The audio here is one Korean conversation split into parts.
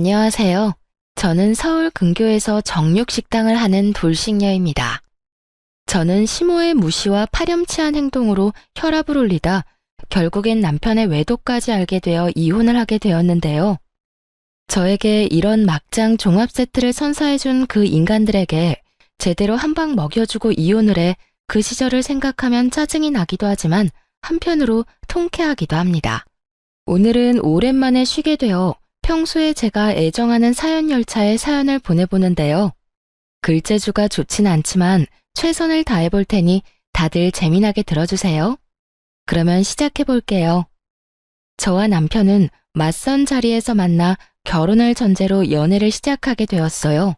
안녕하세요. 저는 서울 근교에서 정육식당을 하는 돌싱녀입니다. 저는 시모의 무시와 파렴치한 행동으로 혈압을 올리다 결국엔 남편의 외도까지 알게 되어 이혼을 하게 되었는데요. 저에게 이런 막장 종합 세트를 선사해준 그 인간들에게 제대로 한 방 먹여주고 이혼을 해 그 시절을 생각하면 짜증이 나기도 하지만 한편으로 통쾌하기도 합니다. 오늘은 오랜만에 쉬게 되어 평소에 제가 애정하는 사연 열차에 사연을 보내보는데요. 글재주가 좋진 않지만 최선을 다해볼 테니 다들 재미나게 들어주세요. 그러면 시작해볼게요. 저와 남편은 맞선 자리에서 만나 결혼을 전제로 연애를 시작하게 되었어요.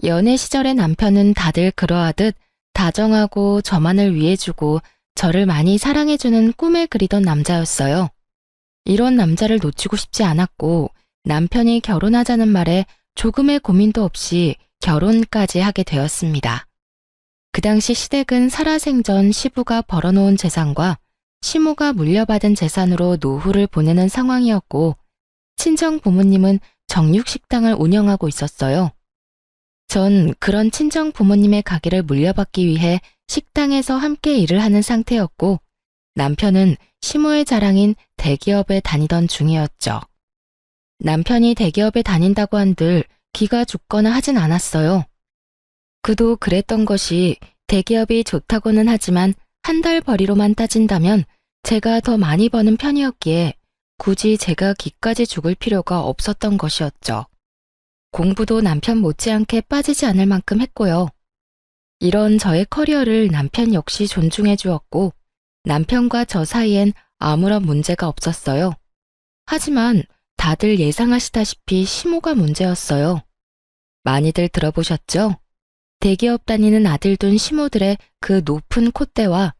연애 시절의 남편은 다들 그러하듯 다정하고 저만을 위해주고 저를 많이 사랑해주는 꿈을 그리던 남자였어요. 이런 남자를 놓치고 싶지 않았고 남편이 결혼하자는 말에 조금의 고민도 없이 결혼까지 하게 되었습니다. 그 당시 시댁은 살아생전 시부가 벌어놓은 재산과 시모가 물려받은 재산으로 노후를 보내는 상황이었고 친정 부모님은 정육식당을 운영하고 있었어요. 전 그런 친정 부모님의 가게를 물려받기 위해 식당에서 함께 일을 하는 상태였고 남편은 시모의 자랑인 대기업에 다니던 중이었죠. 남편이 대기업에 다닌다고 한들 기가 죽거나 하진 않았어요. 그도 그랬던 것이 대기업이 좋다고는 하지만 한 달 벌이로만 따진다면 제가 더 많이 버는 편이었기에 굳이 제가 기까지 죽을 필요가 없었던 것이었죠. 공부도 남편 못지않게 빠지지 않을 만큼 했고요. 이런 저의 커리어를 남편 역시 존중해 주었고 남편과 저 사이엔 아무런 문제가 없었어요. 하지만 다들 예상하시다시피 시모가 문제였어요. 많이들 들어보셨죠? 대기업 다니는 아들 둔 시모들의 그 높은 콧대와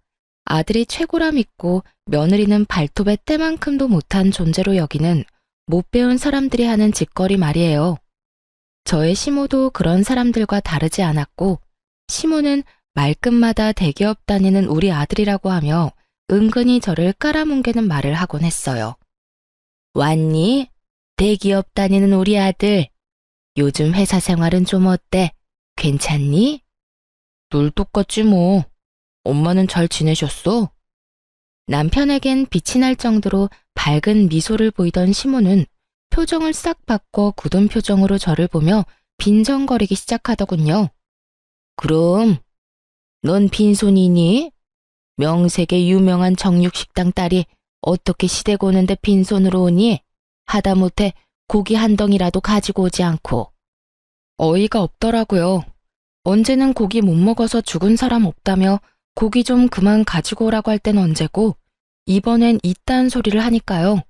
아들이 최고라 믿고 며느리는 발톱의 때만큼도 못한 존재로 여기는 못 배운 사람들이 하는 짓거리 말이에요. 저의 시모도 그런 사람들과 다르지 않았고 시모는 말끝마다 대기업 다니는 우리 아들이라고 하며 은근히 저를 깔아뭉개는 말을 하곤 했어요. 왔니? 대기업 다니는 우리 아들. 요즘 회사 생활은 좀 어때? 괜찮니? 늘 똑같지 뭐. 엄마는 잘 지내셨어? 남편에겐 빛이 날 정도로 밝은 미소를 보이던 시모는 표정을 싹 바꿔 굳은 표정으로 저를 보며 빈정거리기 시작하더군요. 그럼 넌 빈손이니? 명색의 유명한 정육식당 딸이 어떻게 시댁 오는데 빈손으로 오니? 하다못해 고기 한 덩이라도 가지고 오지 않고. 어이가 없더라고요. 언제는 고기 못 먹어서 죽은 사람 없다며 고기 좀 그만 가지고 오라고 할 땐 언제고 이번엔 이딴 소리를 하니까요.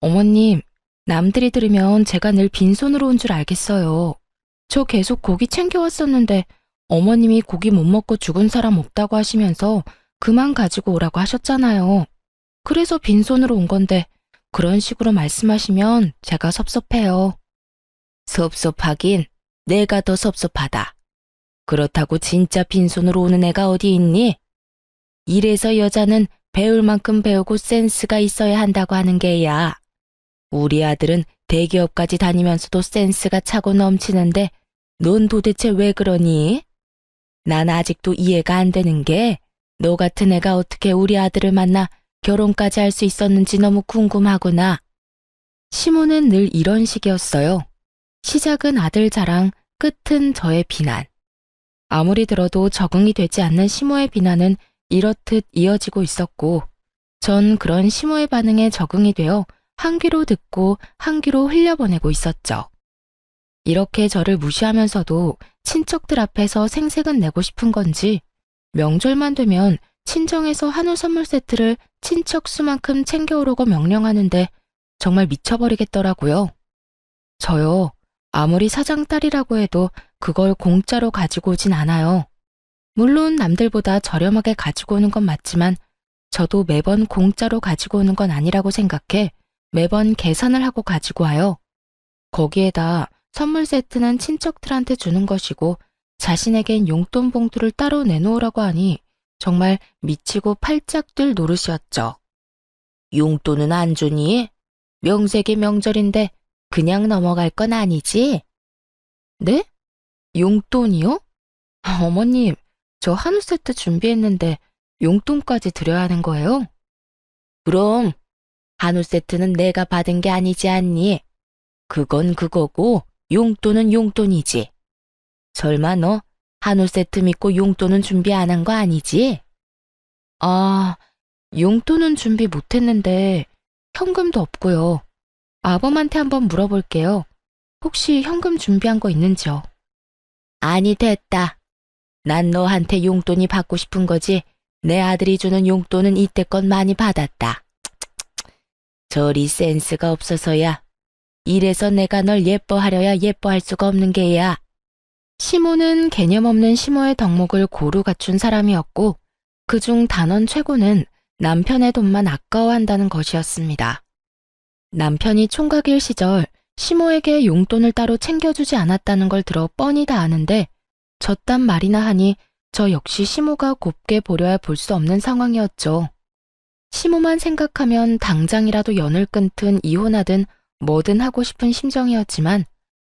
어머님, 남들이 들으면 제가 늘 빈손으로 온 줄 알겠어요. 저 계속 고기 챙겨왔었는데 어머님이 고기 못 먹고 죽은 사람 없다고 하시면서 그만 가지고 오라고 하셨잖아요. 그래서 빈손으로 온 건데 그런 식으로 말씀하시면 제가 섭섭해요. 섭섭하긴 내가 더 섭섭하다. 그렇다고 진짜 빈손으로 오는 애가 어디 있니? 이래서 여자는 배울 만큼 배우고 센스가 있어야 한다고 하는 게야. 우리 아들은 대기업까지 다니면서도 센스가 차고 넘치는데 넌 도대체 왜 그러니? 난 아직도 이해가 안 되는 게 너 같은 애가 어떻게 우리 아들을 만나 결혼까지 할 수 있었는지 너무 궁금하구나. 시모는 늘 이런 식이었어요. 시작은 아들 자랑, 끝은 저의 비난. 아무리 들어도 적응이 되지 않는 시모의 비난은 이렇듯 이어지고 있었고 전 그런 시모의 반응에 적응이 되어 한 귀로 듣고 한 귀로 흘려보내고 있었죠. 이렇게 저를 무시하면서도 친척들 앞에서 생색은 내고 싶은 건지 명절만 되면 친정에서 한우 선물 세트를 친척 수만큼 챙겨오라고 명령하는데 정말 미쳐버리겠더라고요. 저요, 아무리 사장 딸이라고 해도 그걸 공짜로 가지고 오진 않아요. 물론 남들보다 저렴하게 가지고 오는 건 맞지만 저도 매번 공짜로 가지고 오는 건 아니라고 생각해 매번 계산을 하고 가지고 와요. 거기에다 선물 세트는 친척들한테 주는 것이고 자신에겐 용돈 봉투를 따로 내놓으라고 하니 정말 미치고 팔짝 뛸 노릇이었죠. 용돈은 안 주니? 명색이 명절인데 그냥 넘어갈 건 아니지? 네? 용돈이요? 어머님, 저 한우 세트 준비했는데 용돈까지 드려야 하는 거예요? 그럼 한우 세트는 내가 받은 게 아니지 않니? 그건 그거고 용돈은 용돈이지. 설마 너 한우 세트 믿고 용돈은 준비 안 한 거 아니지? 아, 용돈은 준비 못했는데 현금도 없고요. 아범한테 한번 물어볼게요. 혹시 현금 준비한 거 있는지요? 아니, 됐다. 난 너한테 용돈이 받고 싶은 거지. 내 아들이 주는 용돈은 이때껏 많이 받았다. 저리 센스가 없어서야. 이래서 내가 널 예뻐하려야 예뻐할 수가 없는 게야. 시모는 개념 없는 시모의 덕목을 고루 갖춘 사람이었고 그중 단원 최고는 남편의 돈만 아까워한다는 것이었습니다. 남편이 총각일 시절 시모에게 용돈을 따로 챙겨주지 않았다는 걸 들어 뻔히 다 아는데 저딴 말이나 하니 저 역시 시모가 곱게 보려야 볼 수 없는 상황이었죠. 시모만 생각하면 당장이라도 연을 끊든 이혼하든 뭐든 하고 싶은 심정이었지만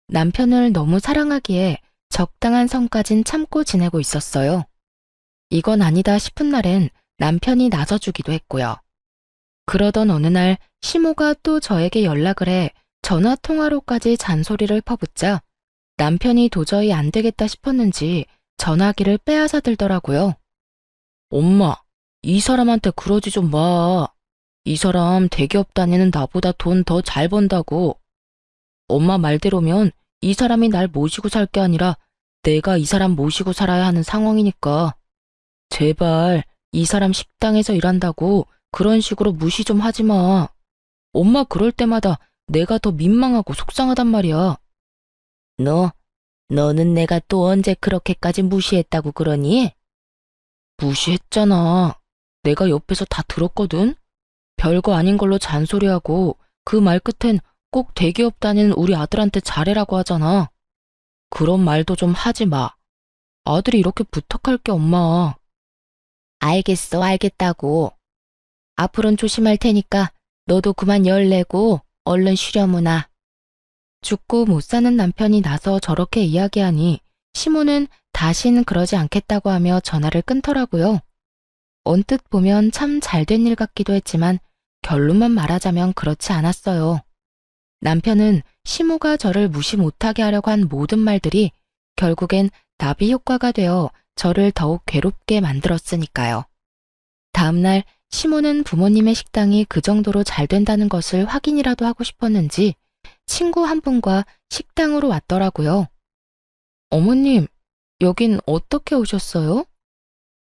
남편을 너무 사랑하기에 적당한 선까진 참고 지내고 있었어요. 이건 아니다 싶은 날엔 남편이 나서주기도 했고요. 그러던 어느 날 시모가 또 저에게 연락을 해 전화통화로까지 잔소리를 퍼붓자 남편이 도저히 안 되겠다 싶었는지 전화기를 빼앗아 들더라고요. 엄마, 이 사람한테 그러지 좀 마. 이 사람 대기업 다니는 나보다 돈 더 잘 번다고. 엄마 말대로면 이 사람이 날 모시고 살 게 아니라 내가 이 사람 모시고 살아야 하는 상황이니까. 제발 이 사람 식당에서 일한다고 그런 식으로 무시 좀 하지 마. 엄마 그럴 때마다 내가 더 민망하고 속상하단 말이야. 너는 내가 또 언제 그렇게까지 무시했다고 그러니? 무시했잖아. 내가 옆에서 다 들었거든. 별거 아닌 걸로 잔소리하고 그 말 끝엔 꼭 대기업 다니는 우리 아들한테 잘해라고 하잖아. 그런 말도 좀 하지 마. 아들이 이렇게 부탁할게 엄마. 알겠어, 알겠다고. 앞으로는 조심할 테니까 너도 그만 열내고 얼른 쉬려무나. 죽고 못 사는 남편이 나서 저렇게 이야기하니 시모는 다신 그러지 않겠다고 하며 전화를 끊더라고요. 언뜻 보면 참 잘된 일 같기도 했지만 결론만 말하자면 그렇지 않았어요. 남편은 시모가 저를 무시 못하게 하려고 한 모든 말들이 결국엔 나비 효과가 되어 저를 더욱 괴롭게 만들었으니까요. 다음날 시모는 부모님의 식당이 그 정도로 잘 된다는 것을 확인이라도 하고 싶었는지 친구 한 분과 식당으로 왔더라고요. 어머님, 여긴 어떻게 오셨어요?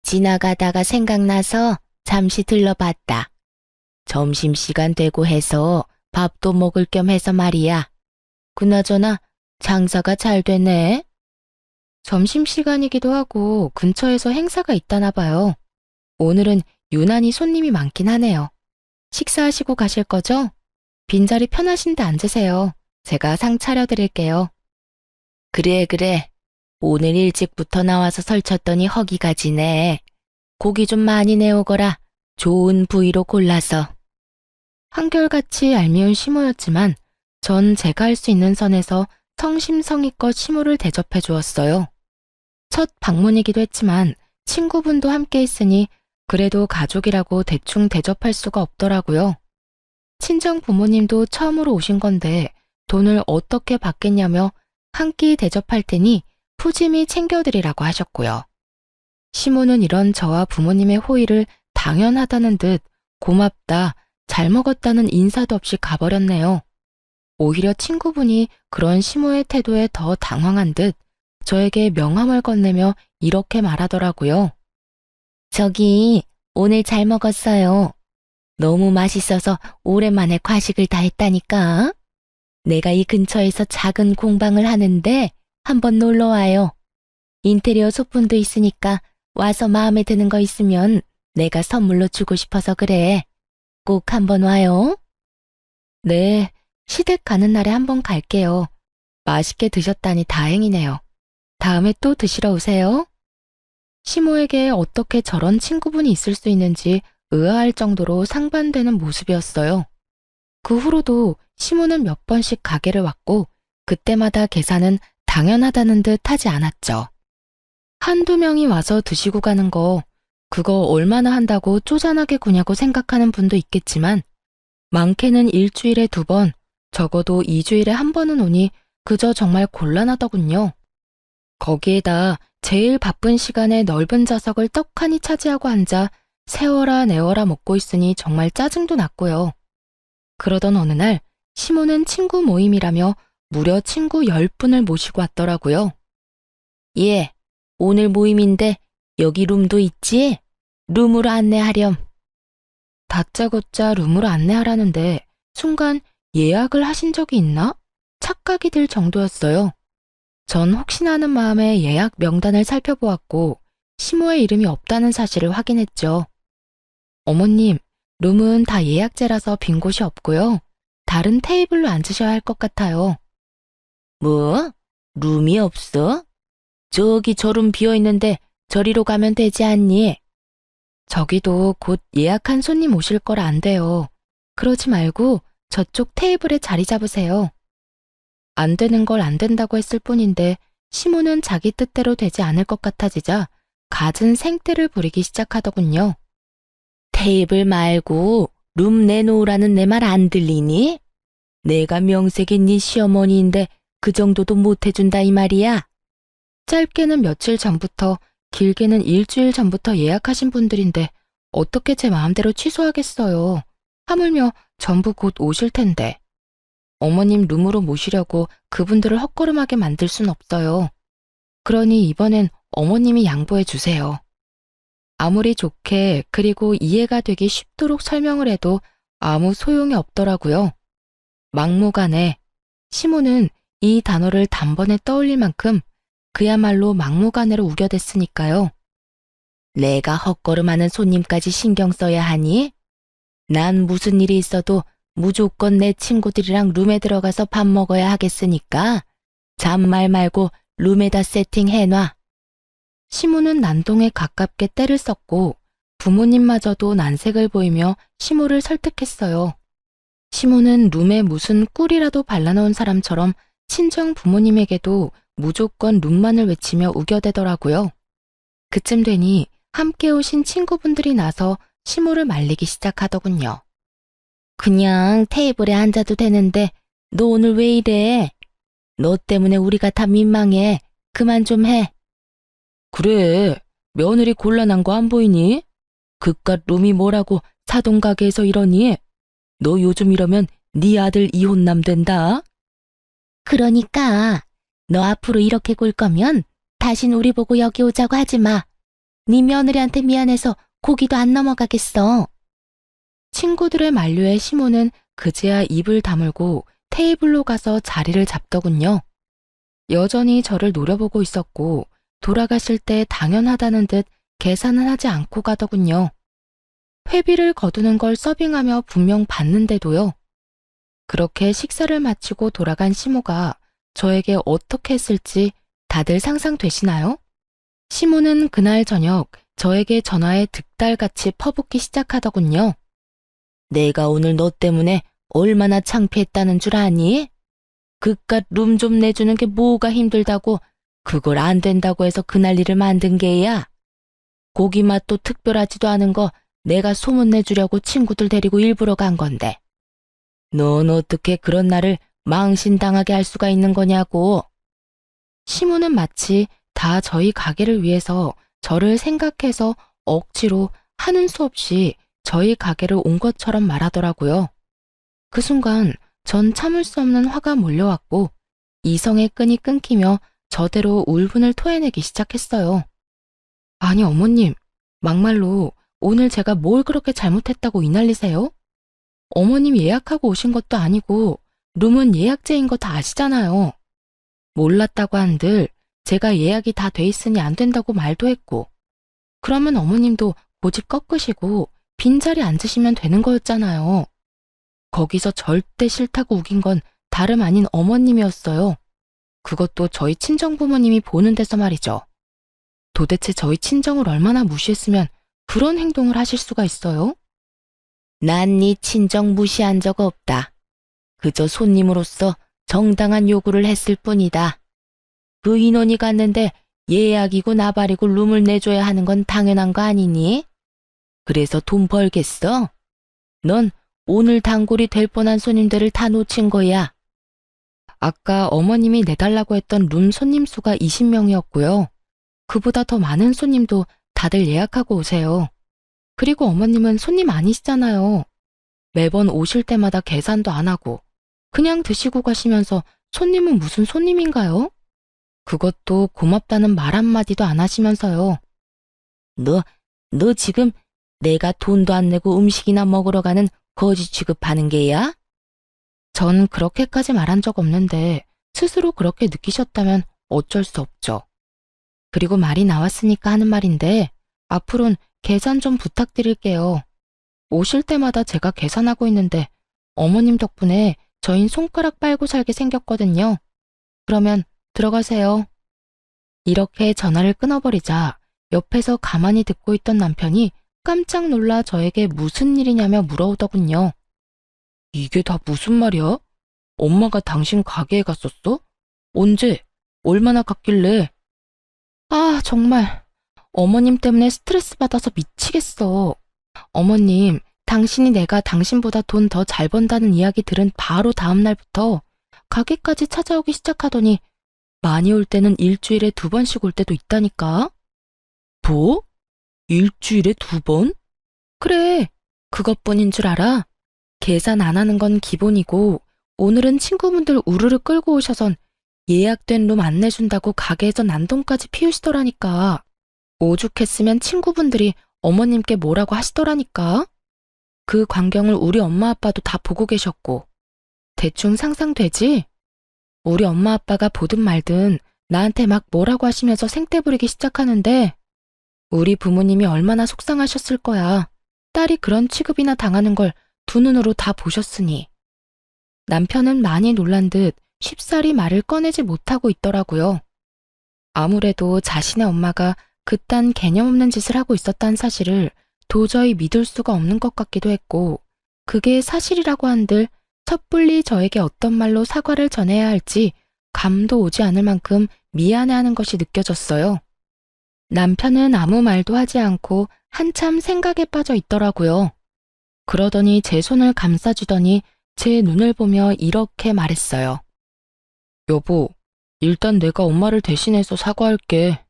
지나가다가 생각나서 잠시 들러봤다. 점심시간 되고 해서 밥도 먹을 겸 해서 말이야. 그나저나 장사가 잘 되네. 점심시간이기도 하고 근처에서 행사가 있다나 봐요. 오늘은 유난히 손님이 많긴 하네요. 식사하시고 가실 거죠? 빈자리 편하신데 앉으세요. 제가 상 차려드릴게요. 그래. 오늘 일찍부터 나와서 설쳤더니 허기가 지네. 고기 좀 많이 내오거라. 좋은 부위로 골라서. 한결같이 얄미운 시모였지만 전 제가 할 수 있는 선에서 성심성의껏 시모를 대접해 주었어요. 첫 방문이기도 했지만 친구분도 함께 있으니 그래도 가족이라고 대충 대접할 수가 없더라고요. 친정 부모님도 처음으로 오신 건데 돈을 어떻게 받겠냐며 한 끼 대접할 테니 푸짐히 챙겨드리라고 하셨고요. 시모는 이런 저와 부모님의 호의를 당연하다는 듯 고맙다, 잘 먹었다는 인사도 없이 가버렸네요. 오히려 친구분이 그런 시모의 태도에 더 당황한 듯 저에게 명함을 건네며 이렇게 말하더라고요. 저기, 오늘 잘 먹었어요. 너무 맛있어서 오랜만에 과식을 다 했다니까. 내가 이 근처에서 작은 공방을 하는데 한번 놀러 와요. 인테리어 소품도 있으니까 와서 마음에 드는 거 있으면 내가 선물로 주고 싶어서 그래. 꼭 한번 와요. 네, 시댁 가는 날에 한번 갈게요. 맛있게 드셨다니 다행이네요. 다음에 또 드시러 오세요. 시모에게 어떻게 저런 친구분이 있을 수 있는지 의아할 정도로 상반되는 모습이었어요. 그 후로도 시모는 몇 번씩 가게를 왔고 그때마다 계산은 당연하다는 듯 하지 않았죠. 한두 명이 와서 드시고 가는 거 그거 얼마나 한다고 쪼잔하게 구냐고 생각하는 분도 있겠지만 많게는 일주일에 2번, 적어도 2주일에 1번은 오니 그저 정말 곤란하더군요. 거기에다 제일 바쁜 시간에 넓은 좌석을 떡하니 차지하고 앉아 세워라 내워라 먹고 있으니 정말 짜증도 났고요. 그러던 어느 날 시모는 친구 모임이라며 무려 친구 10분을 모시고 왔더라고요. 예, 오늘 모임인데 여기 룸도 있지? 룸으로 안내하렴. 다짜고짜 룸으로 안내하라는데 순간 예약을 하신 적이 있나? 착각이 들 정도였어요. 전 혹시나 하는 마음에 예약 명단을 살펴보았고 시모의 이름이 없다는 사실을 확인했죠. 어머님, 룸은 다 예약제라서 빈 곳이 없고요. 다른 테이블로 앉으셔야 할 것 같아요. 뭐? 룸이 없어? 저기 저 룸 비어있는데 저리로 가면 되지 않니? 저기도 곧 예약한 손님 오실 거라 안 돼요. 그러지 말고 저쪽 테이블에 자리 잡으세요. 안 되는 걸 안 된다고 했을 뿐인데 시모는 자기 뜻대로 되지 않을 것 같아지자 갖은 생떼를 부리기 시작하더군요. 테이블 말고 룸 내놓으라는 내 말 안 들리니? 내가 명색이 네 시어머니인데 그 정도도 못 해준다 이 말이야. 짧게는 며칠 전부터 길게는 일주일 전부터 예약하신 분들인데 어떻게 제 마음대로 취소하겠어요. 하물며 전부 곧 오실 텐데. 어머님 룸으로 모시려고 그분들을 헛걸음하게 만들 순 없어요. 그러니 이번엔 어머님이 양보해 주세요. 아무리 좋게 그리고 이해가 되기 쉽도록 설명을 해도 아무 소용이 없더라고요. 막무가내. 시모는 이 단어를 단번에 떠올릴 만큼 그야말로 막무가내로 우겨댔으니까요. 내가 헛걸음하는 손님까지 신경 써야 하니? 난 무슨 일이 있어도 무조건 내 친구들이랑 룸에 들어가서 밥 먹어야 하겠으니까 잔말 말고 룸에다 세팅해놔. 시모는 난동에 가깝게 때를 썼고 부모님마저도 난색을 보이며 시모를 설득했어요. 시모는 룸에 무슨 꿀이라도 발라놓은 사람처럼 친정 부모님에게도 무조건 룸만을 외치며 우겨대더라고요. 그쯤 되니 함께 오신 친구분들이 나서 시모를 말리기 시작하더군요. 그냥 테이블에 앉아도 되는데 너 오늘 왜 이래? 너 때문에 우리가 다 민망해. 그만 좀 해. 그래, 며느리 곤란한 거 안 보이니? 그깟 룸이 뭐라고 사돈가게에서 이러니? 너 요즘 이러면 네 아들 이혼남 된다. 그러니까 너 앞으로 이렇게 굴 거면 다신 우리 보고 여기 오자고 하지 마. 네 며느리한테 미안해서 고기도 안 넘어가겠어. 친구들의 만류에 시모는 그제야 입을 다물고 테이블로 가서 자리를 잡더군요. 여전히 저를 노려보고 있었고 돌아가실 때 당연하다는 듯 계산은 하지 않고 가더군요. 회비를 거두는 걸 서빙하며 분명 받는데도요. 그렇게 식사를 마치고 돌아간 시모가 저에게 어떻게 했을지 다들 상상되시나요? 시모는 그날 저녁 저에게 전화에 득달같이 퍼붓기 시작하더군요. 내가 오늘 너 때문에 얼마나 창피했다는 줄 아니? 그깟 룸 좀 내주는 게 뭐가 힘들다고 그걸 안 된다고 해서 그 난리를 만든 게야. 고기 맛도 특별하지도 않은 거 내가 소문내주려고 친구들 데리고 일부러 간 건데. 넌 어떻게 그런 날을 망신당하게 할 수가 있는 거냐고. 시모는 마치 다 저희 가게를 위해서 저를 생각해서 억지로 하는 수 없이 저희 가게를 온 것처럼 말하더라고요. 그 순간 전 참을 수 없는 화가 몰려왔고 이성의 끈이 끊기며 저대로 울분을 토해내기 시작했어요. 아니 어머님, 막말로 오늘 제가 뭘 그렇게 잘못했다고 이 난리세요? 어머님 예약하고 오신 것도 아니고 룸은 예약제인 거 다 아시잖아요. 몰랐다고 한들 제가 예약이 다 돼 있으니 안 된다고 말도 했고 그러면 어머님도 고집 꺾으시고 빈자리 앉으시면 되는 거였잖아요. 거기서 절대 싫다고 우긴 건 다름 아닌 어머님이었어요. 그것도 저희 친정부모님이 보는 데서 말이죠. 도대체 저희 친정을 얼마나 무시했으면 그런 행동을 하실 수가 있어요? 난 네 친정 무시한 적 없다. 그저 손님으로서 정당한 요구를 했을 뿐이다. 그 인원이 갔는데 예약이고 나발이고 룸을 내줘야 하는 건 당연한 거 아니니? 그래서 돈 벌겠어? 넌 오늘 단골이 될 뻔한 손님들을 다 놓친 거야. 아까 어머님이 내달라고 했던 룸 손님 수가 20명이었고요. 그보다 더 많은 손님도 다들 예약하고 오세요. 그리고 어머님은 손님 아니시잖아요. 매번 오실 때마다 계산도 안 하고 그냥 드시고 가시면서 손님은 무슨 손님인가요? 그것도 고맙다는 말 한마디도 안 하시면서요. 너 지금 내가 돈도 안 내고 음식이나 먹으러 가는 거지 취급하는 게야? 전 그렇게까지 말한 적 없는데 스스로 그렇게 느끼셨다면 어쩔 수 없죠. 그리고 말이 나왔으니까 하는 말인데 앞으로는 계산 좀 부탁드릴게요. 오실 때마다 제가 계산하고 있는데 어머님 덕분에 저흰 손가락 빨고 살게 생겼거든요. 그러면 들어가세요. 이렇게 전화를 끊어버리자 옆에서 가만히 듣고 있던 남편이 깜짝 놀라 저에게 무슨 일이냐며 물어오더군요. 이게 다 무슨 말이야? 엄마가 당신 가게에 갔었어? 언제? 얼마나 갔길래? 아, 정말. 어머님 때문에 스트레스 받아서 미치겠어. 어머님, 당신이 내가 당신보다 돈 더 잘 번다는 이야기 들은 바로 다음 날부터 가게까지 찾아오기 시작하더니 많이 올 때는 일주일에 2번씩 올 때도 있다니까. 뭐? 일주일에 2번? 그래, 그것뿐인 줄 알아? 계산 안 하는 건 기본이고 오늘은 친구분들 우르르 끌고 오셔선 예약된 룸 안 내준다고 가게에서 난동까지 피우시더라니까. 오죽했으면 친구분들이 어머님께 뭐라고 하시더라니까. 그 광경을 우리 엄마 아빠도 다 보고 계셨고. 대충 상상되지? 우리 엄마 아빠가 보든 말든 나한테 막 뭐라고 하시면서 생떼 부리기 시작하는데 우리 부모님이 얼마나 속상하셨을 거야. 딸이 그런 취급이나 당하는 걸 두 눈으로 다 보셨으니. 남편은 많이 놀란 듯 쉽사리 말을 꺼내지 못하고 있더라고요. 아무래도 자신의 엄마가 그딴 개념 없는 짓을 하고 있었다는 사실을 도저히 믿을 수가 없는 것 같기도 했고, 그게 사실이라고 한들 섣불리 저에게 어떤 말로 사과를 전해야 할지 감도 오지 않을 만큼 미안해하는 것이 느껴졌어요. 남편은 아무 말도 하지 않고 한참 생각에 빠져 있더라고요. 그러더니 제 손을 감싸주더니 제 눈을 보며 이렇게 말했어요. 여보, 일단 내가 엄마를 대신해서 사과할게.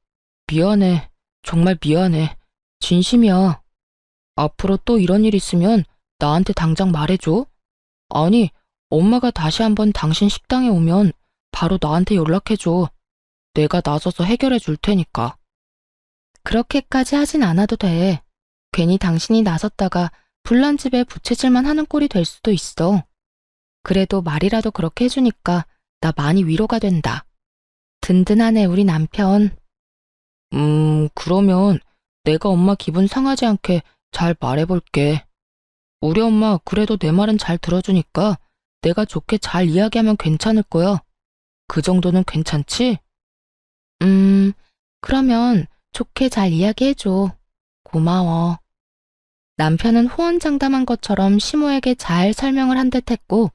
미안해. 정말 미안해. 진심이야. 앞으로 또 이런 일 있으면 나한테 당장 말해줘. 아니, 엄마가 다시 한번 당신 식당에 오면 바로 나한테 연락해줘. 내가 나서서 해결해 줄 테니까. 그렇게까지 하진 않아도 돼. 괜히 당신이 나섰다가 불난 집에 부채질만 하는 꼴이 될 수도 있어. 그래도 말이라도 그렇게 해주니까 나 많이 위로가 된다. 든든하네, 우리 남편. 그러면 내가 엄마 기분 상하지 않게 잘 말해볼게. 우리 엄마 그래도 내 말은 잘 들어주니까 내가 좋게 잘 이야기하면 괜찮을 거야. 그 정도는 괜찮지? 그러면 좋게 잘 이야기해줘. 고마워. 남편은 호언장담한 것처럼 시모에게 잘 설명을 한 듯 했고,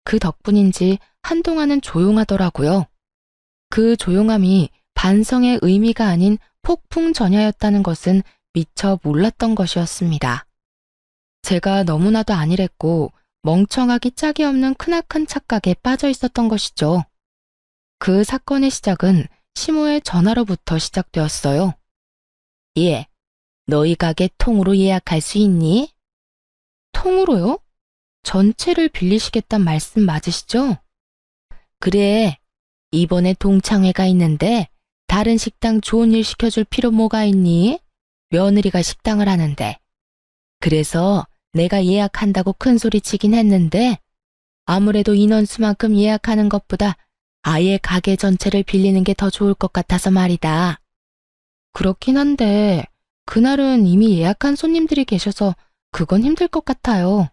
그 덕분인지 한동안은 조용하더라고요. 그 조용함이 반성의 의미가 아닌 폭풍 전야였다는 것은 미처 몰랐던 것이었습니다. 제가 너무나도 안일했고 멍청하기 짝이 없는 크나큰 착각에 빠져 있었던 것이죠. 그 사건의 시작은 시모의 전화로부터 시작되었어요. 예, 너희 가게 통으로 예약할 수 있니? 통으로요? 전체를 빌리시겠단 말씀 맞으시죠? 그래, 이번에 동창회가 있는데 다른 식당 좋은 일 시켜줄 필요 뭐가 있니? 며느리가 식당을 하는데. 그래서 내가 예약한다고 큰소리치긴 했는데 아무래도 인원수만큼 예약하는 것보다 아예 가게 전체를 빌리는 게 더 좋을 것 같아서 말이다. 그렇긴 한데 그날은 이미 예약한 손님들이 계셔서 그건 힘들 것 같아요.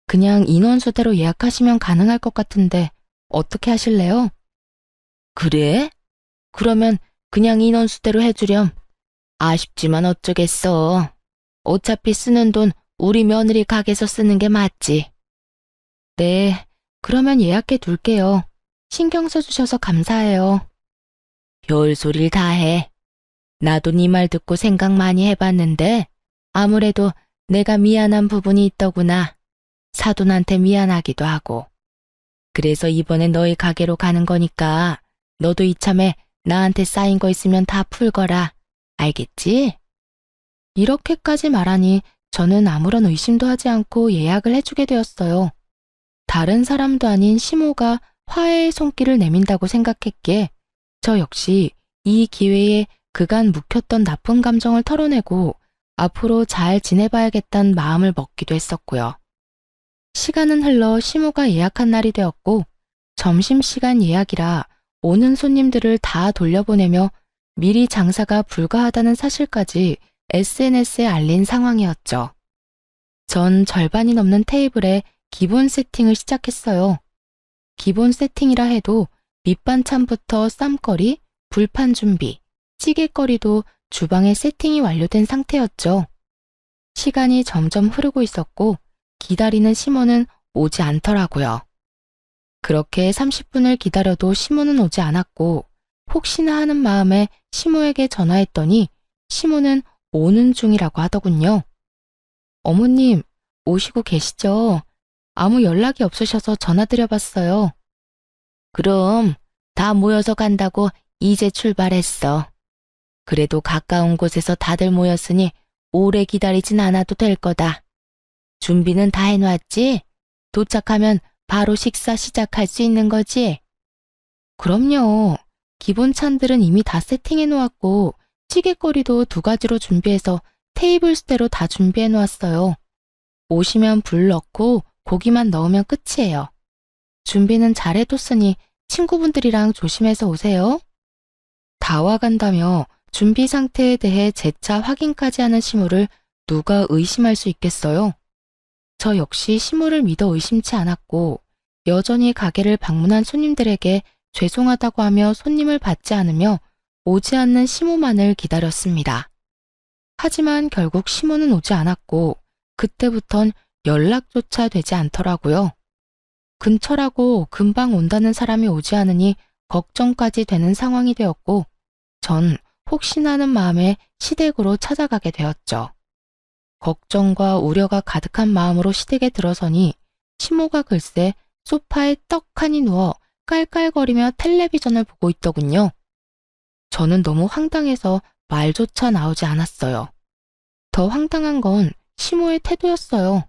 그냥 인원수대로 예약하시면 가능할 것 같은데 어떻게 하실래요? 그래? 그러면 그냥 인원수대로 해주렴. 아쉽지만 어쩌겠어. 어차피 쓰는 돈 우리 며느리 가게에서 쓰는 게 맞지. 네, 그러면 예약해 둘게요. 신경 써주셔서 감사해요. 별소리를 다 해. 나도 네 말 듣고 생각 많이 해봤는데 아무래도 내가 미안한 부분이 있더구나. 사돈한테 미안하기도 하고. 그래서 이번에 너희 가게로 가는 거니까 너도 이참에 나한테 쌓인 거 있으면 다 풀거라. 알겠지? 이렇게까지 말하니 저는 아무런 의심도 하지 않고 예약을 해주게 되었어요. 다른 사람도 아닌 시모가 화해의 손길을 내민다고 생각했기에 저 역시 이 기회에 그간 묵혔던 나쁜 감정을 털어내고 앞으로 잘 지내봐야겠다는 마음을 먹기도 했었고요. 시간은 흘러 시모가 예약한 날이 되었고 점심시간 예약이라 오는 손님들을 다 돌려보내며 미리 장사가 불가하다는 사실까지 SNS에 알린 상황이었죠. 전 절반이 넘는 테이블에 기본 세팅을 시작했어요. 기본 세팅이라 해도 밑반찬부터 쌈거리, 불판 준비, 찌개거리도 주방에 세팅이 완료된 상태였죠. 시간이 점점 흐르고 있었고 기다리는 시모는 오지 않더라고요. 그렇게 30분을 기다려도 시모는 오지 않았고 혹시나 하는 마음에 시모에게 전화했더니 시모는 오는 중이라고 하더군요. 어머님, 오시고 계시죠? 아무 연락이 없으셔서 전화드려봤어요. 그럼 다 모여서 간다고 이제 출발했어. 그래도 가까운 곳에서 다들 모였으니 오래 기다리진 않아도 될 거다. 준비는 다 해놨지? 도착하면 바로 식사 시작할 수 있는 거지? 그럼요. 기본 찬들은 이미 다 세팅해 놓았고 찌개거리도 2가지로 준비해서 테이블 수대로 다 준비해 놓았어요. 오시면 불 넣고 고기만 넣으면 끝이에요. 준비는 잘 해뒀으니 친구분들이랑 조심해서 오세요. 다 와간다며 준비 상태에 대해 재차 확인까지 하는 시무를 누가 의심할 수 있겠어요? 저 역시 시무를 믿어 의심치 않았고 여전히 가게를 방문한 손님들에게 죄송하다고 하며 손님을 받지 않으며 오지 않는 시무만을 기다렸습니다. 하지만 결국 시무는 오지 않았고 그때부턴 연락조차 되지 않더라고요. 근처라고 금방 온다는 사람이 오지 않으니 걱정까지 되는 상황이 되었고 전 혹시나 하는 마음에 시댁으로 찾아가게 되었죠. 걱정과 우려가 가득한 마음으로 시댁에 들어서니 시모가 글쎄 소파에 떡하니 누워 깔깔거리며 텔레비전을 보고 있더군요. 저는 너무 황당해서 말조차 나오지 않았어요. 더 황당한 건 시모의 태도였어요.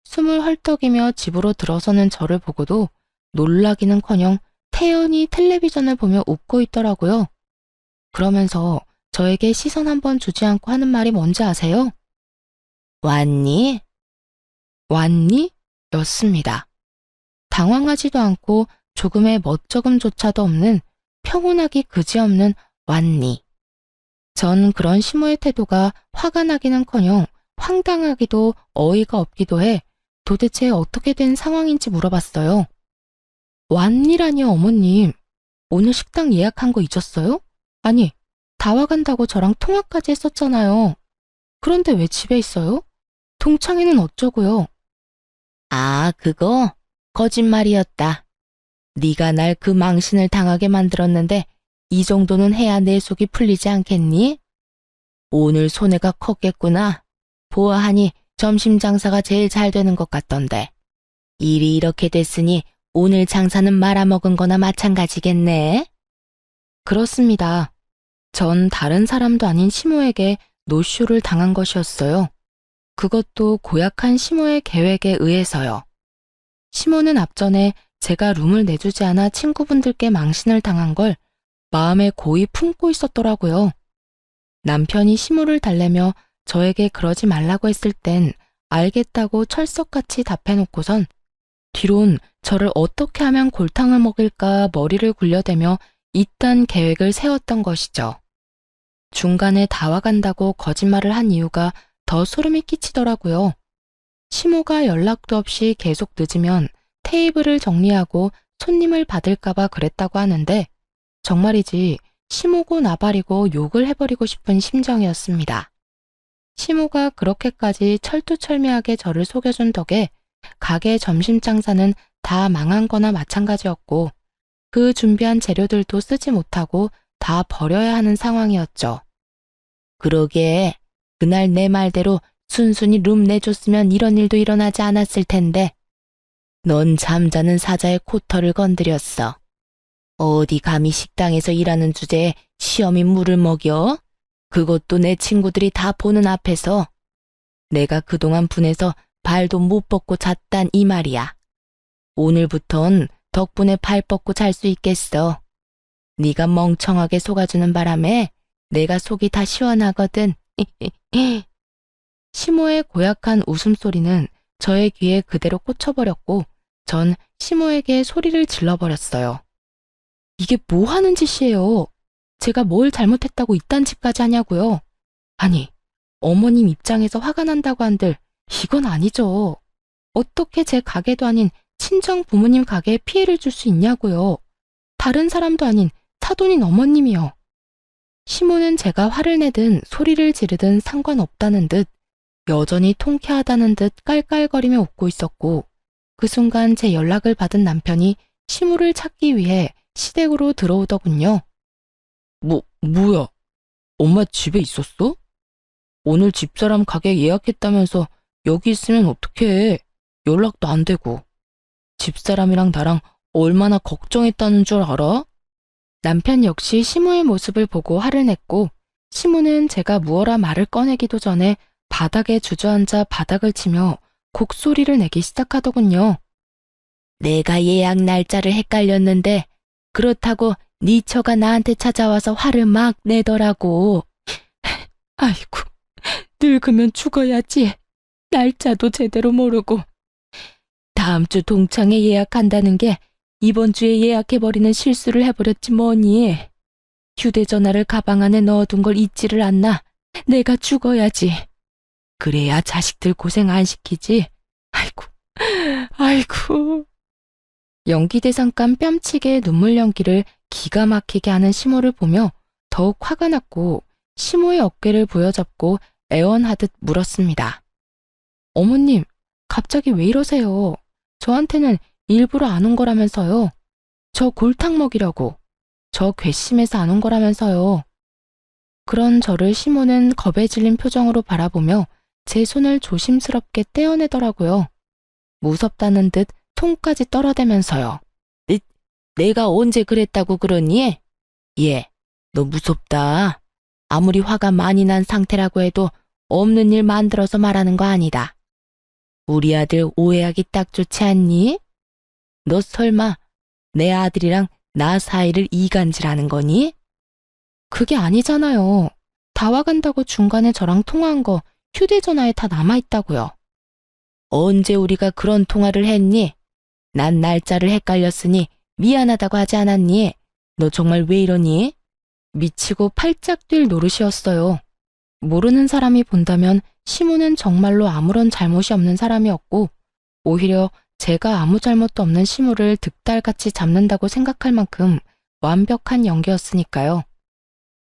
숨을 헐떡이며 집으로 들어서는 저를 보고도 놀라기는커녕 태연히 텔레비전을 보며 웃고 있더라고요. 그러면서 저에게 시선 한번 주지 않고 하는 말이 뭔지 아세요? 왔니? 왔니? 였습니다. 당황하지도 않고 조금의 멋쩍음조차도 없는 평온하기 그지없는 왔니. 전 그런 시모의 태도가 화가 나기는커녕 황당하기도 어이가 없기도 해 도대체 어떻게 된 상황인지 물어봤어요. 왔니라니요, 어머님. 오늘 식당 예약한 거 잊었어요? 아니, 다 와간다고 저랑 통화까지 했었잖아요. 그런데 왜 집에 있어요? 동창회는 어쩌고요? 아, 그거? 거짓말이었다. 네가 날 그 망신을 당하게 만들었는데 이 정도는 해야 내 속이 풀리지 않겠니? 오늘 손해가 컸겠구나. 보아하니 점심 장사가 제일 잘 되는 것 같던데. 일이 이렇게 됐으니 오늘 장사는 말아먹은 거나 마찬가지겠네. 그렇습니다. 전 다른 사람도 아닌 시모에게 노쇼를 당한 것이었어요. 그것도 고약한 시모의 계획에 의해서요. 시모는 앞전에 제가 룸을 내주지 않아 친구분들께 망신을 당한 걸 마음에 고이 품고 있었더라고요. 남편이 시모를 달래며 저에게 그러지 말라고 했을 땐 알겠다고 철석같이 답해놓고선 뒤론 저를 어떻게 하면 골탕을 먹일까 머리를 굴려대며 이딴 계획을 세웠던 것이죠. 중간에 다 와간다고 거짓말을 한 이유가 더 소름이 끼치더라고요. 시모가 연락도 없이 계속 늦으면 테이블을 정리하고 손님을 받을까봐 그랬다고 하는데 정말이지 시모고 나발이고 욕을 해버리고 싶은 심정이었습니다. 시모가 그렇게까지 철두철미하게 저를 속여준 덕에 가게 점심 장사는 다 망한 거나 마찬가지였고 그 준비한 재료들도 쓰지 못하고 다 버려야 하는 상황이었죠. 그러게 그날 내 말대로 순순히 룸 내줬으면 이런 일도 일어나지 않았을 텐데 넌 잠자는 사자의 코털을 건드렸어. 어디 감히 식당에서 일하는 주제에 시험이 물을 먹여? 그것도 내 친구들이 다 보는 앞에서. 내가 그동안 분해서 발도 못 뻗고 잤단 이 말이야. 오늘부턴 덕분에 발 뻗고 잘 수 있겠어. 네가 멍청하게 속아주는 바람에 내가 속이 다 시원하거든. 시모의 고약한 웃음소리는 저의 귀에 그대로 꽂혀버렸고 전 시모에게 소리를 질러버렸어요. 이게 뭐 하는 짓이에요? 제가 뭘 잘못했다고 이딴 짓까지 하냐고요? 아니, 어머님 입장에서 화가 난다고 한들 이건 아니죠. 어떻게 제 가게도 아닌 친정 부모님 가게에 피해를 줄 수 있냐고요. 다른 사람도 아닌 사돈인 어머님이요. 시모는 제가 화를 내든 소리를 지르든 상관없다는 듯 여전히 통쾌하다는 듯 깔깔거리며 웃고 있었고 그 순간 제 연락을 받은 남편이 시모를 찾기 위해 시댁으로 들어오더군요. 뭐야? 엄마 집에 있었어? 오늘 집사람 가게 예약했다면서 여기 있으면 어떡해. 연락도 안 되고. 집사람이랑 나랑 얼마나 걱정했다는 줄 알아? 남편 역시 시모의 모습을 보고 화를 냈고 시모는 제가 무어라 말을 꺼내기도 전에 바닥에 주저앉아 바닥을 치며 곡소리를 내기 시작하더군요. 내가 예약 날짜를 헷갈렸는데 그렇다고 네 처가 나한테 찾아와서 화를 막 내더라고. 아이고, 늙으면 죽어야지. 날짜도 제대로 모르고. 다음 주 동창회 예약한다는 게 이번 주에 예약해버리는 실수를 해버렸지 뭐니. 휴대전화를 가방 안에 넣어둔 걸 잊지를 않나. 내가 죽어야지. 그래야 자식들 고생 안 시키지. 아이고. 연기대상감 뺨치게 눈물 연기를 기가 막히게 하는 시모를 보며 더욱 화가 났고 시모의 어깨를 부여잡고 애원하듯 물었습니다. 어머님, 갑자기 왜 이러세요? 저한테는 일부러 안 온 거라면서요. 저 골탕 먹이려고. 저 괘씸해서 안 온 거라면서요. 그런 저를 시모는 겁에 질린 표정으로 바라보며 제 손을 조심스럽게 떼어내더라고요. 무섭다는 듯 통까지 떨어대면서요. 내가 언제 그랬다고 그러니? 너 무섭다. 아무리 화가 많이 난 상태라고 해도 없는 일 만들어서 말하는 거 아니다. 우리 아들 오해하기 딱 좋지 않니? 너 설마 내 아들이랑 나 사이를 이간질하는 거니? 그게 아니잖아요. 다 와간다고 중간에 저랑 통화한 거 휴대전화에 다 남아있다고요. 언제 우리가 그런 통화를 했니? 난 날짜를 헷갈렸으니 미안하다고 하지 않았니? 너 정말 왜 이러니? 미치고 팔짝 뛸 노릇이었어요. 모르는 사람이 본다면 시모는 정말로 아무런 잘못이 없는 사람이었고 오히려 제가 아무 잘못도 없는 시모를 득달같이 잡는다고 생각할 만큼 완벽한 연기였으니까요.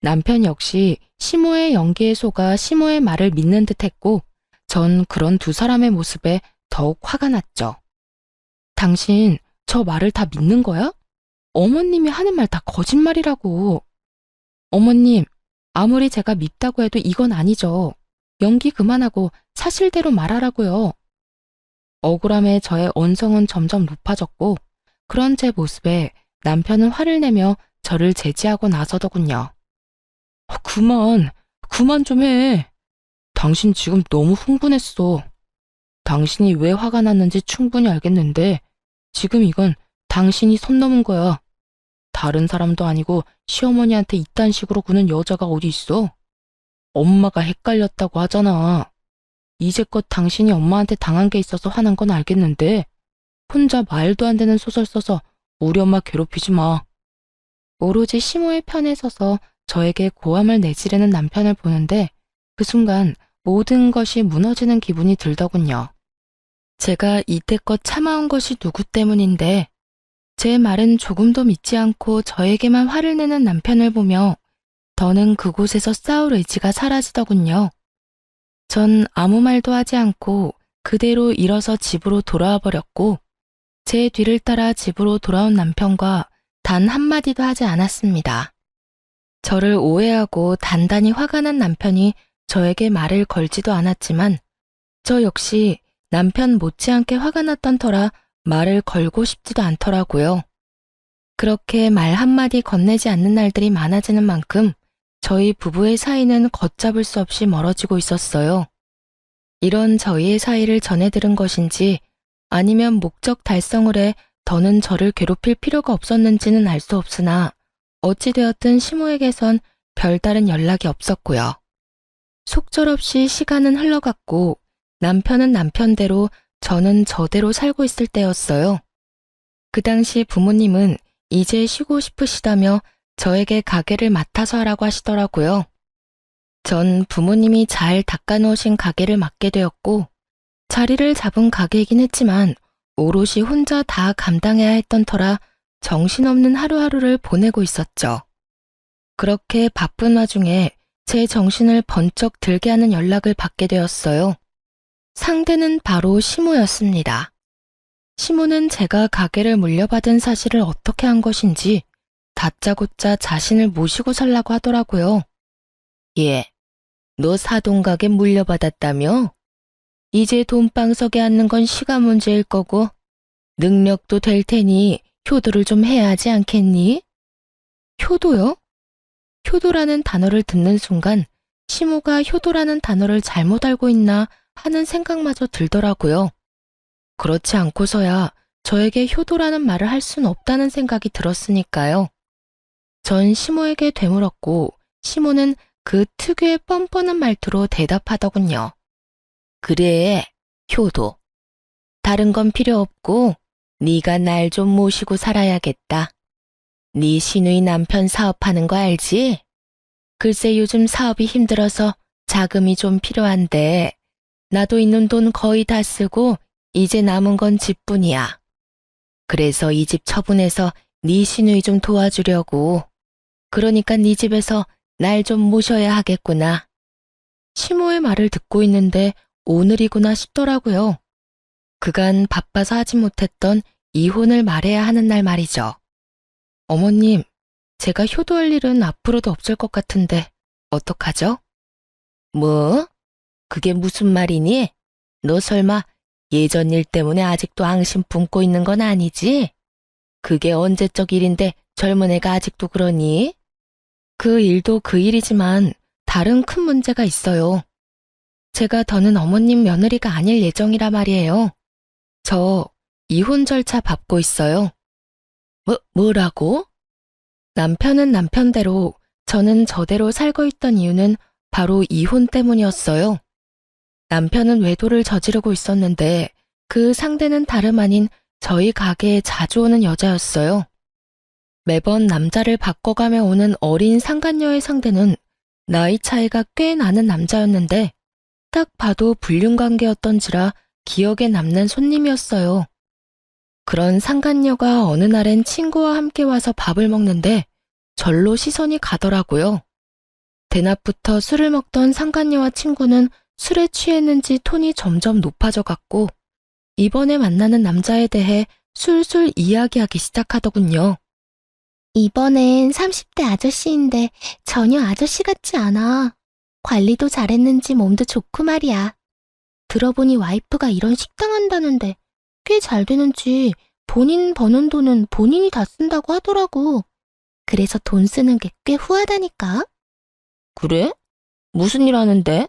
남편 역시 시모의 연기에 속아 시모의 말을 믿는 듯했고 전 그런 두 사람의 모습에 더욱 화가 났죠. 당신 저 말을 다 믿는 거야? 어머님이 하는 말 다 거짓말이라고. 어머님, 아무리 제가 밉다고 해도 이건 아니죠. 연기 그만하고 사실대로 말하라고요. 억울함에 저의 언성은 점점 높아졌고 그런 제 모습에 남편은 화를 내며 저를 제지하고 나서더군요. 그만 좀 해. 당신 지금 너무 흥분했어. 당신이 왜 화가 났는지 충분히 알겠는데 지금 이건 당신이 선 넘은 거야. 다른 사람도 아니고 시어머니한테 이딴 식으로 구는 여자가 어디 있어? 엄마가 헷갈렸다고 하잖아. 이제껏 당신이 엄마한테 당한 게 있어서 화난 건 알겠는데 혼자 말도 안 되는 소설 써서 우리 엄마 괴롭히지 마. 오로지 시모의 편에 서서 저에게 고함을 내지르는 남편을 보는데 그 순간 모든 것이 무너지는 기분이 들더군요. 제가 이때껏 참아온 것이 누구 때문인데 제 말은 조금도 믿지 않고 저에게만 화를 내는 남편을 보며 더는 그곳에서 싸울 의지가 사라지더군요. 전 아무 말도 하지 않고 그대로 일어서 집으로 돌아와 버렸고 제 뒤를 따라 집으로 돌아온 남편과 단 한마디도 하지 않았습니다. 저를 오해하고 단단히 화가 난 남편이 저에게 말을 걸지도 않았지만 저 역시 남편 못지않게 화가 났던 터라 말을 걸고 싶지도 않더라고요. 그렇게 말 한마디 건네지 않는 날들이 많아지는 만큼 저희 부부의 사이는 걷잡을 수 없이 멀어지고 있었어요. 이런 저희의 사이를 전해 들은 것인지 아니면 목적 달성을 해 더는 저를 괴롭힐 필요가 없었는지는 알 수 없으나 어찌되었든 시모에게선 별다른 연락이 없었고요. 속절없이 시간은 흘러갔고 남편은 남편대로 저는 저대로 살고 있을 때였어요. 그 당시 부모님은 이제 쉬고 싶으시다며 저에게 가게를 맡아서 하라고 하시더라고요. 전 부모님이 잘 닦아놓으신 가게를 맡게 되었고 자리를 잡은 가게이긴 했지만 오롯이 혼자 다 감당해야 했던 터라 정신없는 하루하루를 보내고 있었죠. 그렇게 바쁜 와중에 제 정신을 번쩍 들게 하는 연락을 받게 되었어요. 상대는 바로 시모였습니다. 시모는 제가 가게를 물려받은 사실을 어떻게 한 것인지 다짜고짜 자신을 모시고 살라고 하더라고요. 예, 너 사돈가게 물려받았다며? 이제 돈방석에 앉는 건 시간 문제일 거고 능력도 될 테니 효도를 좀 해야 하지 않겠니? 효도요? 효도라는 단어를 듣는 순간 시모가 효도라는 단어를 잘못 알고 있나 하는 생각마저 들더라고요. 그렇지 않고서야 저에게 효도라는 말을 할 수는 없다는 생각이 들었으니까요. 전 시모에게 되물었고 시모는 그 특유의 뻔뻔한 말투로 대답하더군요. 그래, 효도. 다른 건 필요 없고 네가 날 좀 모시고 살아야겠다. 네 시누이 남편 사업하는 거 알지? 글쎄 요즘 사업이 힘들어서 자금이 좀 필요한데 나도 있는 돈 거의 다 쓰고 이제 남은 건 집뿐이야. 그래서 이 집 처분해서 네 시누이 좀 도와주려고. 그러니까 네 집에서 날 좀 모셔야 하겠구나. 시모의 말을 듣고 있는데 오늘이구나 싶더라고요. 그간 바빠서 하지 못했던 이혼을 말해야 하는 날 말이죠. 어머님, 제가 효도할 일은 앞으로도 없을 것 같은데 어떡하죠? 뭐? 그게 무슨 말이니? 너 설마 예전 일 때문에 아직도 앙심 품고 있는 건 아니지? 그게 언제적 일인데 젊은 애가 아직도 그러니? 그 일도 그 일이지만 다른 큰 문제가 있어요. 제가 더는 어머님 며느리가 아닐 예정이라 말이에요. 저 이혼 절차 밟고 있어요. 뭐라고? 남편은 남편대로 저는 저대로 살고 있던 이유는 바로 이혼 때문이었어요. 남편은 외도를 저지르고 있었는데 그 상대는 다름 아닌 저희 가게에 자주 오는 여자였어요. 매번 남자를 바꿔가며 오는 어린 상간녀의 상대는 나이 차이가 꽤 나는 남자였는데 딱 봐도 불륜관계였던지라 기억에 남는 손님이었어요. 그런 상간녀가 어느 날엔 친구와 함께 와서 밥을 먹는데 절로 시선이 가더라고요. 대낮부터 술을 먹던 상간녀와 친구는 술에 취했는지 톤이 점점 높아져 갔고 이번에 만나는 남자에 대해 술술 이야기하기 시작하더군요. 이번엔 30대 아저씨인데 전혀 아저씨 같지 않아. 관리도 잘했는지 몸도 좋고 말이야. 들어보니 와이프가 이런 식당 한다는데 꽤 잘 되는지 본인 버는 돈은 본인이 다 쓴다고 하더라고. 그래서 돈 쓰는 게 꽤 후하다니까. 그래? 무슨 일 하는데?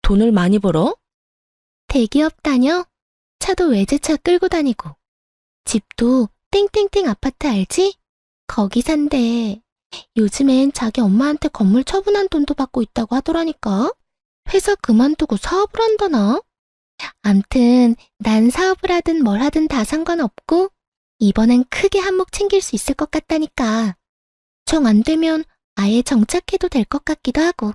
돈을 많이 벌어? 대기업 다녀? 차도 외제차 끌고 다니고. 집도 땡땡땡 아파트 알지? 거기 산대. 요즘엔 자기 엄마한테 건물 처분한 돈도 받고 있다고 하더라니까. 회사 그만두고 사업을 한다나? 암튼 난 사업을 하든 뭘 하든 다 상관없고 이번엔 크게 한몫 챙길 수 있을 것 같다니까. 정 안 되면 아예 정착해도 될 것 같기도 하고.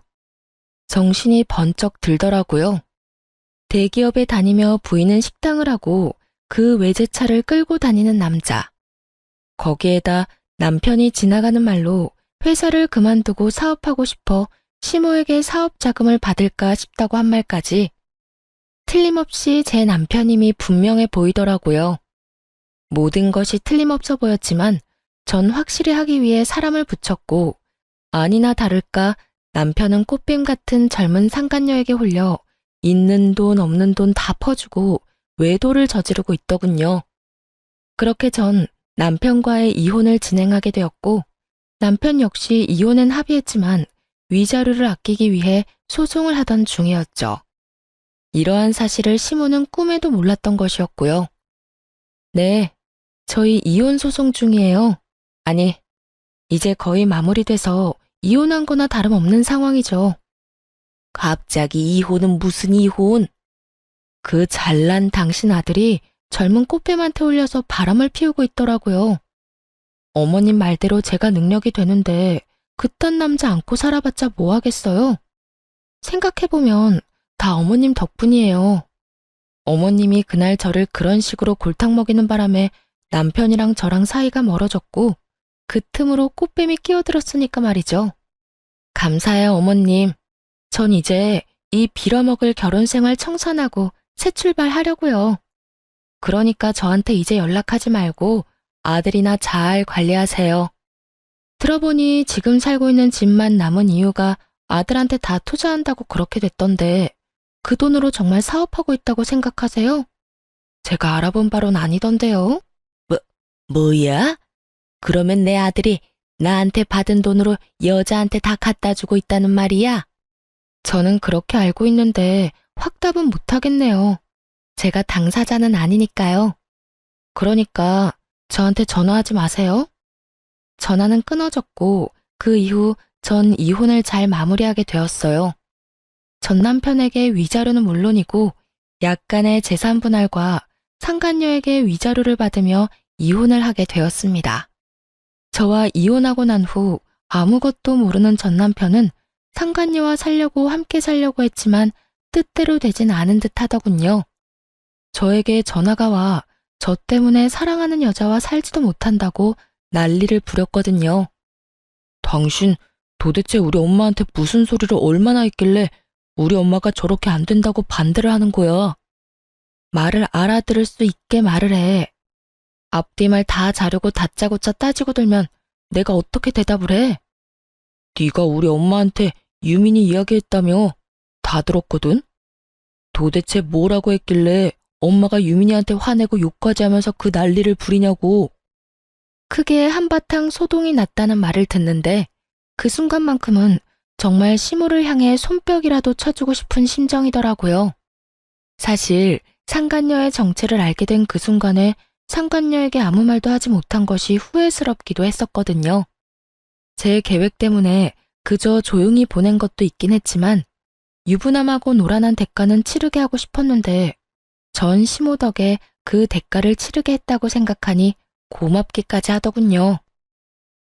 정신이 번쩍 들더라고요. 대기업에 다니며 부인은 식당을 하고 그 외제차를 끌고 다니는 남자. 거기에다 남편이 지나가는 말로 회사를 그만두고 사업하고 싶어 시모에게 사업 자금을 받을까 싶다고 한 말까지 틀림없이 제 남편임이 분명해 보이더라고요. 모든 것이 틀림없어 보였지만 전 확실히 하기 위해 사람을 붙였고 아니나 다를까 남편은 꽃뱀 같은 젊은 상간녀에게 홀려 있는 돈 없는 돈 다 퍼주고 외도를 저지르고 있더군요. 그렇게 전 남편과의 이혼을 진행하게 되었고 남편 역시 이혼은 합의했지만 위자료를 아끼기 위해 소송을 하던 중이었죠. 이러한 사실을 시모는 꿈에도 몰랐던 것이었고요. 네, 저희 이혼 소송 중이에요. 아니, 이제 거의 마무리돼서 이혼한 거나 다름없는 상황이죠. 갑자기 이혼은 무슨 이혼? 그 잘난 당신 아들이 젊은 꽃뱀한테 홀려서 바람을 피우고 있더라고요. 어머님 말대로 제가 능력이 되는데 그딴 남자 안고 살아봤자 뭐 하겠어요? 생각해보면 다 어머님 덕분이에요. 어머님이 그날 저를 그런 식으로 골탕 먹이는 바람에 남편이랑 저랑 사이가 멀어졌고 그 틈으로 꽃뱀이 끼어들었으니까 말이죠. 감사해요, 어머님. 전 이제 이 빌어먹을 결혼 생활 청산하고 새 출발하려고요. 그러니까 저한테 이제 연락하지 말고 아들이나 잘 관리하세요. 들어보니 지금 살고 있는 집만 남은 이유가 아들한테 다 투자한다고 그렇게 됐던데 그 돈으로 정말 사업하고 있다고 생각하세요? 제가 알아본 바로는 아니던데요. 뭐야? 그러면 내 아들이 나한테 받은 돈으로 여자한테 다 갖다 주고 있다는 말이야? 저는 그렇게 알고 있는데 확답은 못하겠네요. 제가 당사자는 아니니까요. 그러니까 저한테 전화하지 마세요. 전화는 끊어졌고 그 이후 전 이혼을 잘 마무리하게 되었어요. 전 남편에게 위자료는 물론이고 약간의 재산 분할과 상간녀에게 위자료를 받으며 이혼을 하게 되었습니다. 저와 이혼하고 난 후 아무것도 모르는 전 남편은 상간녀와 살려고 함께 살려고 했지만 뜻대로 되진 않은 듯 하더군요. 저에게 전화가 와 저 때문에 사랑하는 여자와 살지도 못한다고 난리를 부렸거든요. 당신 도대체 우리 엄마한테 무슨 소리를 얼마나 했길래 우리 엄마가 저렇게 안 된다고 반대를 하는 거야. 말을 알아들을 수 있게 말을 해. 앞뒤말 다 자르고 다짜고짜 따지고 들면 내가 어떻게 대답을 해? 네가 우리 엄마한테 유민이 이야기했다며. 다 들었거든? 도대체 뭐라고 했길래 엄마가 유민이한테 화내고 욕까지 하면서 그 난리를 부리냐고. 크게 한바탕 소동이 났다는 말을 듣는데 그 순간만큼은 정말 시모를 향해 손뼉이라도 쳐주고 싶은 심정이더라고요. 사실 상간녀의 정체를 알게 된 그 순간에 상간녀에게 아무 말도 하지 못한 것이 후회스럽기도 했었거든요. 제 계획 때문에 그저 조용히 보낸 것도 있긴 했지만 유부남하고 노란한 대가는 치르게 하고 싶었는데 전 시모 덕에 그 대가를 치르게 했다고 생각하니 고맙기까지 하더군요.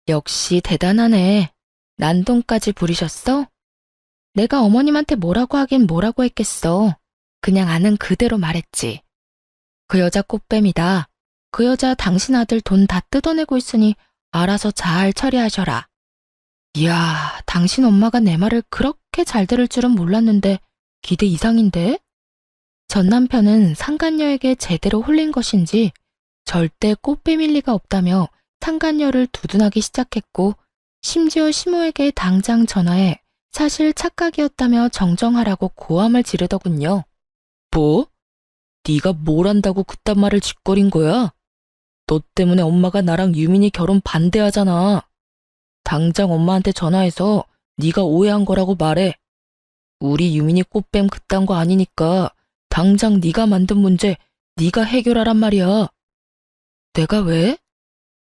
역시 대단하네. 난동까지 부리셨어? 내가 어머님한테 뭐라고 하긴 뭐라고 했겠어. 그냥 아는 그대로 말했지. 그 여자 꽃뱀이다. 그 여자 당신 아들 돈 다 뜯어내고 있으니 알아서 잘 처리하셔라. 이야, 당신 엄마가 내 말을 그렇게 잘 들을 줄은 몰랐는데 기대 이상인데? 전 남편은 상간녀에게 제대로 홀린 것인지 절대 꽃뱀일 리가 없다며 상간녀를 두둔하기 시작했고 심지어 시모에게 당장 전화해 사실 착각이었다며 정정하라고 고함을 지르더군요. 뭐? 네가 뭘 안다고 그딴 말을 짓거린 거야? 너 때문에 엄마가 나랑 유민이 결혼 반대하잖아. 당장 엄마한테 전화해서 네가 오해한 거라고 말해. 우리 유민이 꽃뱀 그딴 거 아니니까 당장 네가 만든 문제 네가 해결하란 말이야. 내가 왜?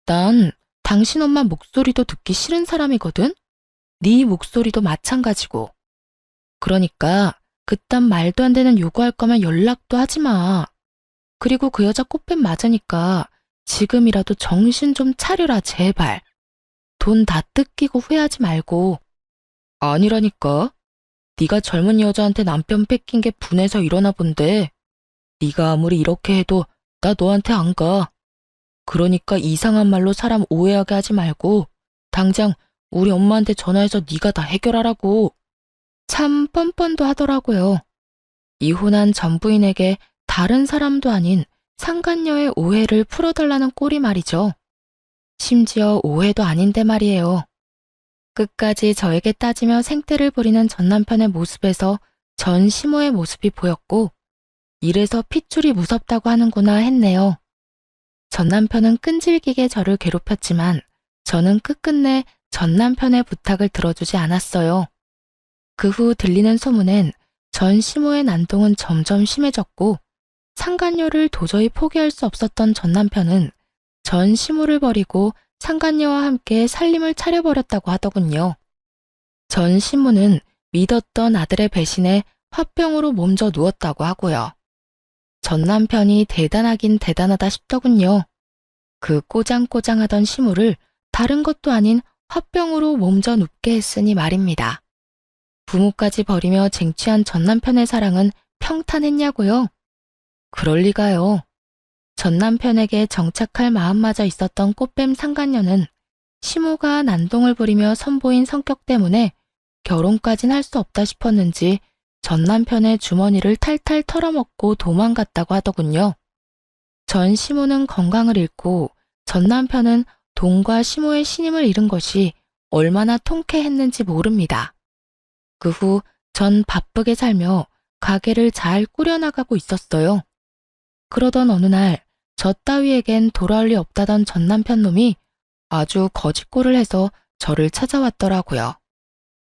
난 당신 엄마 목소리도 듣기 싫은 사람이거든? 네 목소리도 마찬가지고. 그러니까 그딴 말도 안 되는 요구할 거면 연락도 하지 마. 그리고 그 여자 꽃뱀 맞으니까 지금이라도 정신 좀 차려라 제발. 돈 다 뜯기고 후회하지 말고. 아니라니까. 네가 젊은 여자한테 남편 뺏긴 게 분해서 일어나 본데 네가 아무리 이렇게 해도 나 너한테 안 가. 그러니까 이상한 말로 사람 오해하게 하지 말고 당장 우리 엄마한테 전화해서 네가 다 해결하라고. 참 뻔뻔도 하더라고요. 이혼한 전 부인에게 다른 사람도 아닌 상간녀의 오해를 풀어달라는 꼴이 말이죠. 심지어 오해도 아닌데 말이에요. 끝까지 저에게 따지며 생떼를 부리는 전 남편의 모습에서 전 시모의 모습이 보였고, 이래서 핏줄이 무섭다고 하는구나 했네요. 전 남편은 끈질기게 저를 괴롭혔지만 저는 끝끝내 전 남편의 부탁을 들어주지 않았어요. 그 후 들리는 소문엔 전 시모의 난동은 점점 심해졌고, 상간녀를 도저히 포기할 수 없었던 전 남편은 전 시모를 버리고 상간녀와 함께 살림을 차려버렸다고 하더군요. 전 시모는 믿었던 아들의 배신에 화병으로 몸져 누웠다고 하고요. 전 남편이 대단하긴 대단하다 싶더군요. 그 꼬장꼬장하던 시모를 다른 것도 아닌 화병으로 몸져 눕게 했으니 말입니다. 부모까지 버리며 쟁취한 전 남편의 사랑은 평탄했냐고요? 그럴 리가요. 전 남편에게 정착할 마음마저 있었던 꽃뱀 상간녀는 시모가 난동을 부리며 선보인 성격 때문에 결혼까진 할 수 없다 싶었는지 전 남편의 주머니를 탈탈 털어먹고 도망갔다고 하더군요. 전 시모는 건강을 잃고 전 남편은 돈과 시모의 신임을 잃은 것이 얼마나 통쾌했는지 모릅니다. 그 후 전 바쁘게 살며 가게를 잘 꾸려나가고 있었어요. 그러던 어느 날 저 따위에겐 돌아올 리 없다던 전 남편 놈이 아주 거짓골을 해서 저를 찾아왔더라고요.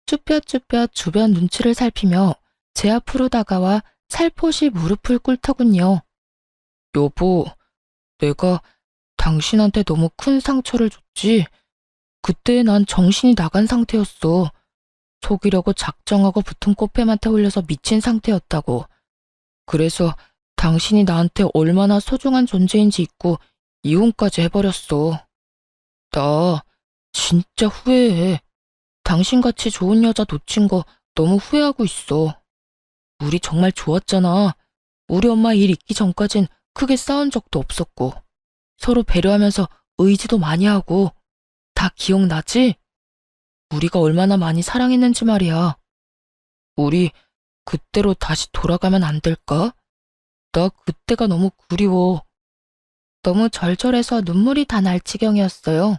쭈뼛쭈뼛 주변 눈치를 살피며 제 앞으로 다가와 살포시 무릎을 꿇더군요. 여보, 내가 당신한테 너무 큰 상처를 줬지. 그때 난 정신이 나간 상태였어. 속이려고 작정하고 붙은 꽃뱀한테 홀려서 미친 상태였다고. 그래서 당신이 나한테 얼마나 소중한 존재인지 잊고 이혼까지 해버렸어. 나 진짜 후회해. 당신같이 좋은 여자 놓친 거 너무 후회하고 있어. 우리 정말 좋았잖아. 우리 엄마 일 있기 전까진 크게 싸운 적도 없었고 서로 배려하면서 의지도 많이 하고. 다 기억나지? 우리가 얼마나 많이 사랑했는지 말이야. 우리 그때로 다시 돌아가면 안 될까? 나 그때가 너무 그리워. 너무 절절해서 눈물이 다 날 지경이었어요.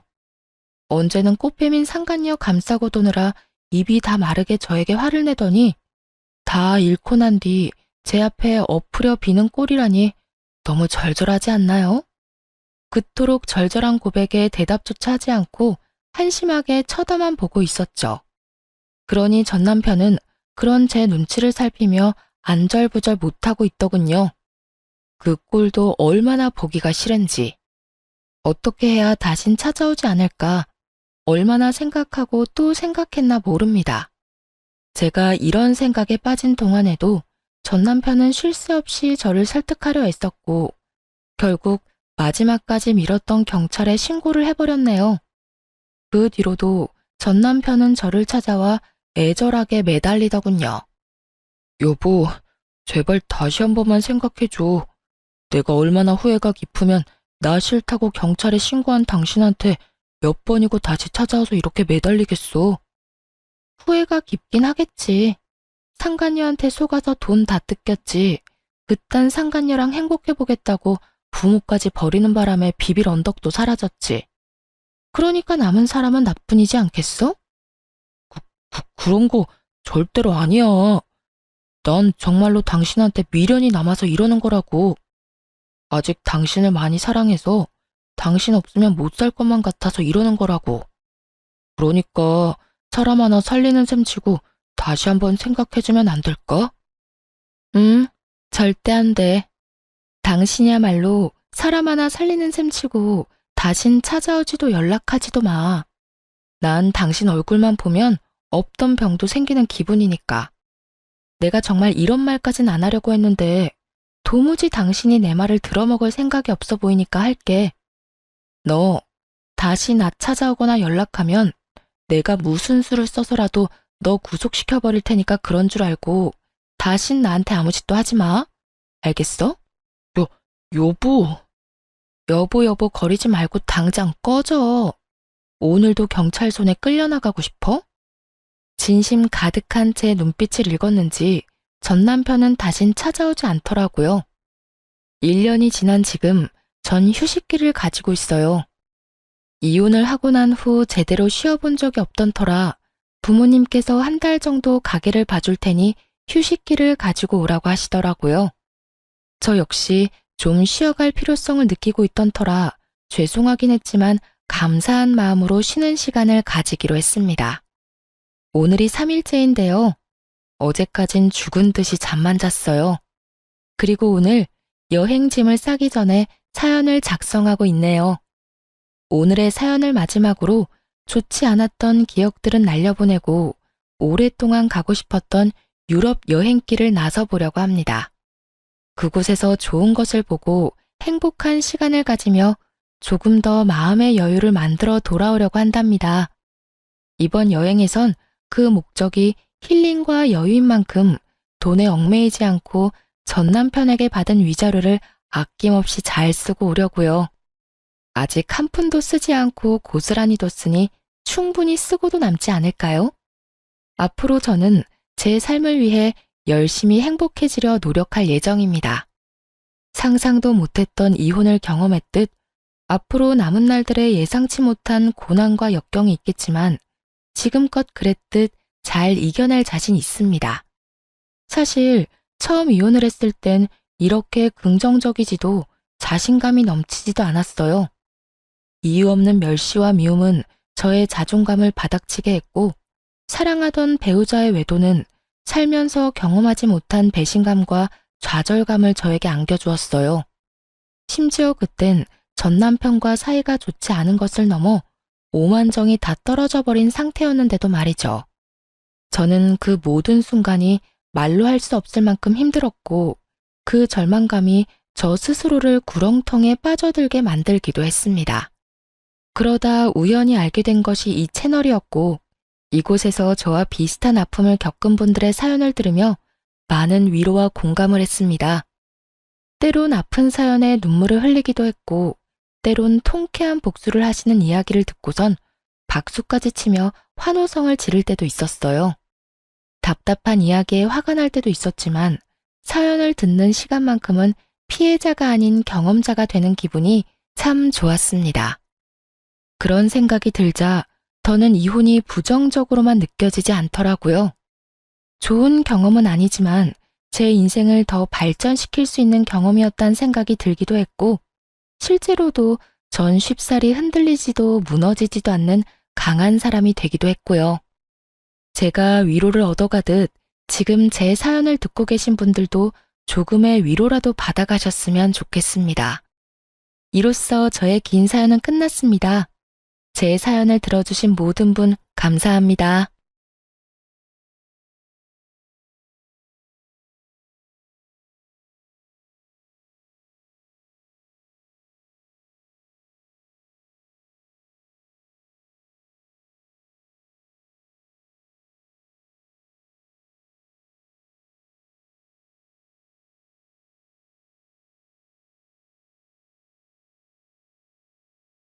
언제는 꽃뱀인 상간녀 감싸고 도느라 입이 다 마르게 저에게 화를 내더니 다 잃고 난 뒤 제 앞에 엎으려 비는 꼴이라니 너무 절절하지 않나요? 그토록 절절한 고백에 대답조차 하지 않고 한심하게 쳐다만 보고 있었죠. 그러니 전 남편은 그런 제 눈치를 살피며 안절부절 못하고 있더군요. 그 꼴도 얼마나 보기가 싫은지. 어떻게 해야 다신 찾아오지 않을까 얼마나 생각하고 또 생각했나 모릅니다. 제가 이런 생각에 빠진 동안에도 전 남편은 쉴 새 없이 저를 설득하려 애썼고 결국 마지막까지 미뤘던 경찰에 신고를 해버렸네요. 그 뒤로도 전 남편은 저를 찾아와 애절하게 매달리더군요. 여보, 제발 다시 한 번만 생각해줘. 내가 얼마나 후회가 깊으면 나 싫다고 경찰에 신고한 당신한테 몇 번이고 다시 찾아와서 이렇게 매달리겠어. 후회가 깊긴 하겠지. 상간녀한테 속아서 돈 다 뜯겼지. 그딴 상간녀랑 행복해보겠다고 부모까지 버리는 바람에 비빌 언덕도 사라졌지. 그러니까 남은 사람은 나뿐이지 않겠어? 그런 거 절대로 아니야. 난 정말로 당신한테 미련이 남아서 이러는 거라고. 아직 당신을 많이 사랑해서 당신 없으면 못 살 것만 같아서 이러는 거라고. 그러니까 사람 하나 살리는 셈 치고 다시 한번 생각해주면 안 될까? 절대 안 돼. 당신이야말로 사람 하나 살리는 셈 치고 다신 찾아오지도 연락하지도 마. 난 당신 얼굴만 보면 없던 병도 생기는 기분이니까. 내가 정말 이런 말까진 안 하려고 했는데 도무지 당신이 내 말을 들어먹을 생각이 없어 보이니까 할게. 너 다시 나 찾아오거나 연락하면 내가 무슨 수를 써서라도 너 구속시켜버릴 테니까 그런 줄 알고 다신 나한테 아무 짓도 하지 마. 알겠어? 여보. 여보 거리지 말고 당장 꺼져. 오늘도 경찰 손에 끌려나가고 싶어? 진심 가득한 제 눈빛을 읽었는지 전 남편은 다신 찾아오지 않더라고요. 1년이 지난 지금 전 휴식기를 가지고 있어요. 이혼을 하고 난 후 제대로 쉬어본 적이 없던 터라 부모님께서 한 달 정도 가게를 봐줄 테니 휴식기를 가지고 오라고 하시더라고요. 저 역시 좀 쉬어갈 필요성을 느끼고 있던 터라 죄송하긴 했지만 감사한 마음으로 쉬는 시간을 가지기로 했습니다. 오늘이 3일째인데요. 어제까진 죽은 듯이 잠만 잤어요. 그리고 오늘 여행짐을 싸기 전에 사연을 작성하고 있네요. 오늘의 사연을 마지막으로 좋지 않았던 기억들은 날려보내고 오랫동안 가고 싶었던 유럽 여행길을 나서보려고 합니다. 그곳에서 좋은 것을 보고 행복한 시간을 가지며 조금 더 마음의 여유를 만들어 돌아오려고 한답니다. 이번 여행에선 그 목적이 힐링과 여유인 만큼 돈에 얽매이지 않고 전 남편에게 받은 위자료를 아낌없이 잘 쓰고 오려고요. 아직 한 푼도 쓰지 않고 고스란히 뒀으니 충분히 쓰고도 남지 않을까요? 앞으로 저는 제 삶을 위해 열심히 행복해지려 노력할 예정입니다. 상상도 못했던 이혼을 경험했듯 앞으로 남은 날들의 예상치 못한 고난과 역경이 있겠지만 지금껏 그랬듯 잘 이겨낼 자신 있습니다. 사실 처음 이혼을 했을 땐 이렇게 긍정적이지도 자신감이 넘치지도 않았어요. 이유 없는 멸시와 미움은 저의 자존감을 바닥치게 했고 사랑하던 배우자의 외도는 살면서 경험하지 못한 배신감과 좌절감을 저에게 안겨주었어요. 심지어 그땐 전 남편과 사이가 좋지 않은 것을 넘어 오만정이 다 떨어져 버린 상태였는데도 말이죠. 저는 그 모든 순간이 말로 할 수 없을 만큼 힘들었고 그 절망감이 저 스스로를 구렁텅이에 빠져들게 만들기도 했습니다. 그러다 우연히 알게 된 것이 이 채널이었고 이곳에서 저와 비슷한 아픔을 겪은 분들의 사연을 들으며 많은 위로와 공감을 했습니다. 때론 아픈 사연에 눈물을 흘리기도 했고 때론 통쾌한 복수를 하시는 이야기를 듣고선 박수까지 치며 환호성을 지를 때도 있었어요. 답답한 이야기에 화가 날 때도 있었지만 사연을 듣는 시간만큼은 피해자가 아닌 경험자가 되는 기분이 참 좋았습니다. 그런 생각이 들자 더는 이혼이 부정적으로만 느껴지지 않더라고요. 좋은 경험은 아니지만 제 인생을 더 발전시킬 수 있는 경험이었다는 생각이 들기도 했고 실제로도 전 쉽사리 흔들리지도 무너지지도 않는 강한 사람이 되기도 했고요. 제가 위로를 얻어가듯 지금 제 사연을 듣고 계신 분들도 조금의 위로라도 받아가셨으면 좋겠습니다. 이로써 저의 긴 사연은 끝났습니다. 제 사연을 들어주신 모든 분 감사합니다.